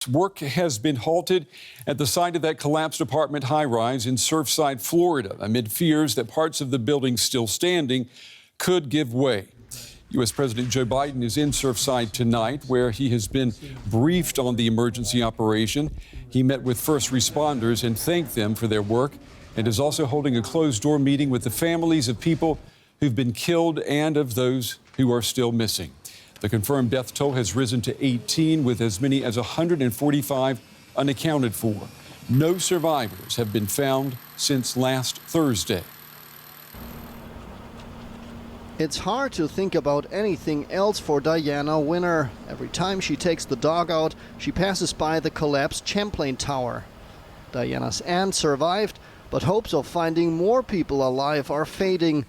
Work has been halted at the site of that collapsed apartment high-rise in Surfside, Florida, amid fears that parts of the building still standing could give way. U.S. President Joe Biden is in Surfside tonight, where he has been briefed on the emergency operation. He met with first responders and thanked them for their work, and is also holding a closed-door meeting with the families of people who've been killed and of those who are still missing. The confirmed death toll has risen to 18, with as many as 145 unaccounted for. No survivors have been found since last Thursday. It's hard to think about anything else for Diana Winner. Every time she takes the dog out, she passes by the collapsed Champlain Tower. Diana's aunt survived, but hopes of finding more people alive are fading.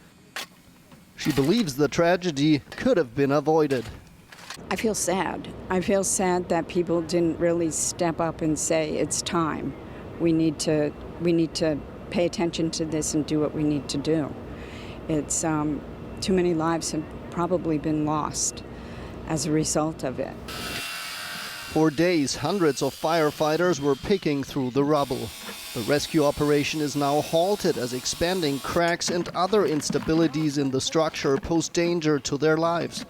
She believes the tragedy could have been avoided. I feel sad. I feel sad that people didn't really step up and say, it's time. We need to pay attention to this and do what we need to do. It's too many lives have probably been lost as a result of it. For days, hundreds of firefighters were picking through the rubble. The rescue operation is now halted as expanding cracks and other instabilities in the structure pose danger to their lives.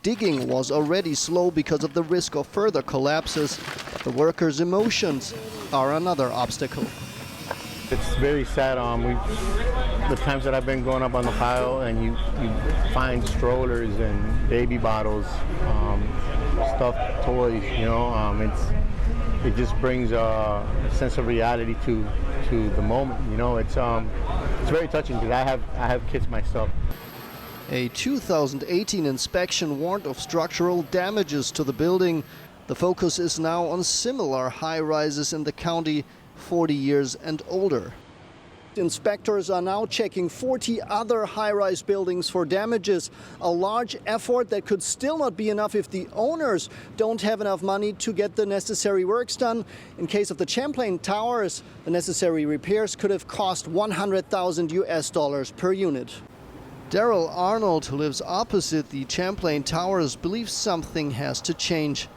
Digging was already slow because of the risk of further collapses. The workers' emotions are another obstacle. It's very sad. The times that I've been going up on the pile and you find strollers and baby bottles, stuffed toys, it just brings a sense of reality to the moment. It's very touching because I have kids myself. A 2018 inspection warned of structural damages to the building. The focus is now on similar high-rises in the county 40 years and older. Inspectors are now checking 40 other high-rise buildings for damages, a large effort that could still not be enough if the owners don't have enough money to get the necessary works done. In case of the Champlain Towers, the necessary repairs could have cost $100,000 per unit. Daryl Arnold, who lives opposite the Champlain Towers, believes something has to change.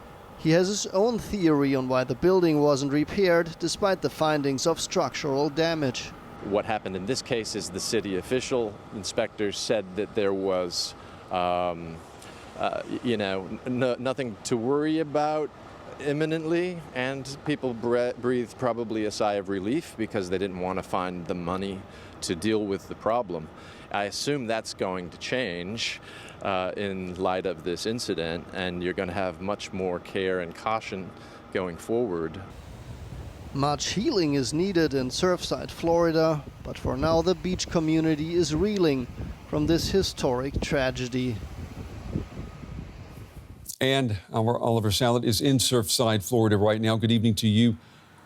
He has his own theory on why the building wasn't repaired, despite the findings of structural damage. What happened in this case is the city official inspectors said that there was, nothing to worry about imminently, and people breathed probably a sigh of relief because they didn't want to find the money to deal with the problem. I assume that's going to change in light of this incident, and you're going to have much more care and caution going forward. Much healing is needed in Surfside, Florida, but for now the beach community is reeling from this historic tragedy. And our Oliver Salad is in Surfside, Florida right now. Good evening to you,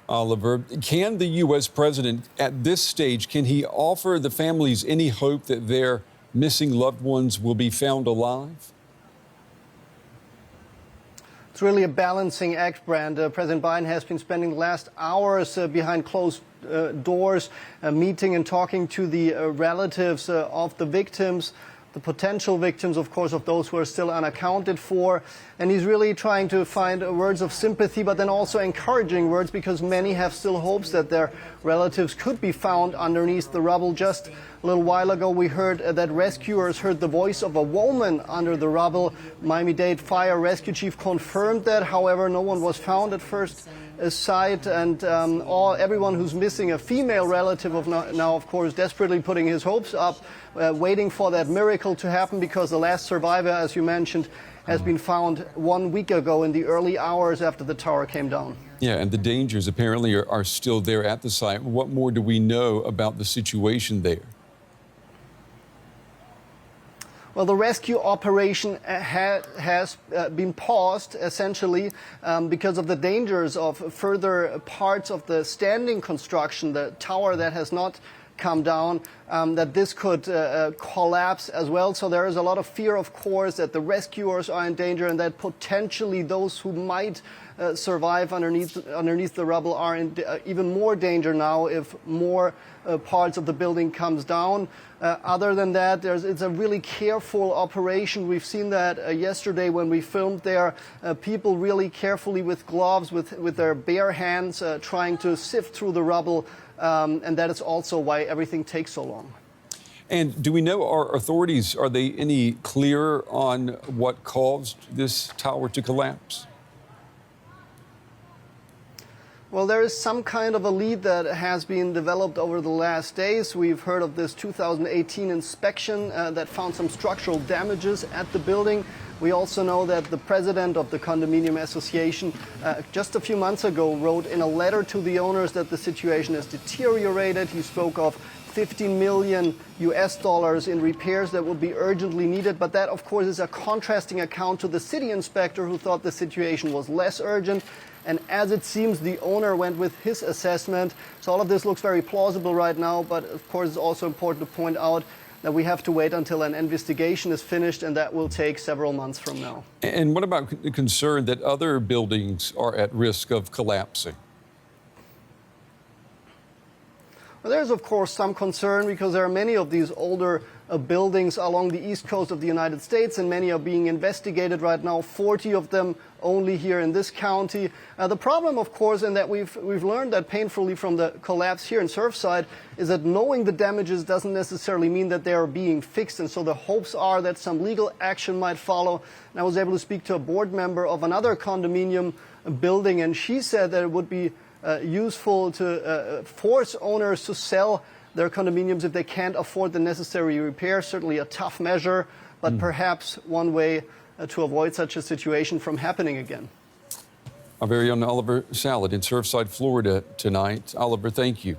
Oliver. Can the U.S. president, at this stage, can he offer the families any hope that their missing loved ones will be found alive? It's really a balancing act, Brand. President Biden has been spending the last hours behind closed doors, meeting and talking to the relatives of the victims, the potential victims, of course, of those who are still unaccounted for. And he's really trying to find words of sympathy, but then also encouraging words, because many have still hopes that their relatives could be found underneath the rubble. Just a little while ago, we heard that rescuers heard the voice of a woman under the rubble. Miami-Dade Fire Rescue Chief confirmed that. However, no one was found at first sight, and everyone who's missing a female relative now, of course, desperately putting his hopes up, waiting for that miracle to happen, because the last survivor, as you mentioned, has been found 1 week ago in the early hours after the tower came down. Yeah, and the dangers apparently are still there at the site. What more do we know about the situation there? Well, the rescue operation has been paused, essentially, because of the dangers of further parts of the standing construction, the tower that has not come down. that this could collapse as well. So there is a lot of fear, of course, that the rescuers are in danger and that potentially those who might survive underneath the rubble are in even more danger now if more parts of the building comes down. Other than that, it's a really careful operation. We've seen that yesterday when we filmed there. People really carefully with gloves, with their bare hands, trying to sift through the rubble. And that is also why everything takes so long. And do we know, our authorities, are they any clearer on what caused this tower to collapse? Well, there is some kind of a lead that has been developed over the last days. We've heard of this 2018 inspection that found some structural damages at the building. We also know that the president of the condominium association just a few months ago wrote in a letter to the owners that the situation has deteriorated. He spoke of $15 million in repairs that would be urgently needed. But that, of course, is a contrasting account to the city inspector who thought the situation was less urgent. And as it seems, the owner went with his assessment. So all of this looks very plausible right now. But of course, it's also important to point out that we have to wait until an investigation is finished, and that will take several months from now. And what about the concern that other buildings are at risk of collapsing? Well, there's, of course, some concern because there are many of these older buildings along the east coast of the United States, and many are being investigated right now, 40 of them only here in this county. The problem, of course, and that we've learned that painfully from the collapse here in Surfside, is that knowing the damages doesn't necessarily mean that they are being fixed, and so the hopes are that some legal action might follow. And I was able to speak to a board member of another condominium building, and she said that it would be useful to force owners to sell their condominiums if they can't afford the necessary repairs. Certainly a tough measure, but perhaps one way to avoid such a situation from happening again. Our very own Oliver Salad in Surfside, Florida tonight. Oliver, thank you.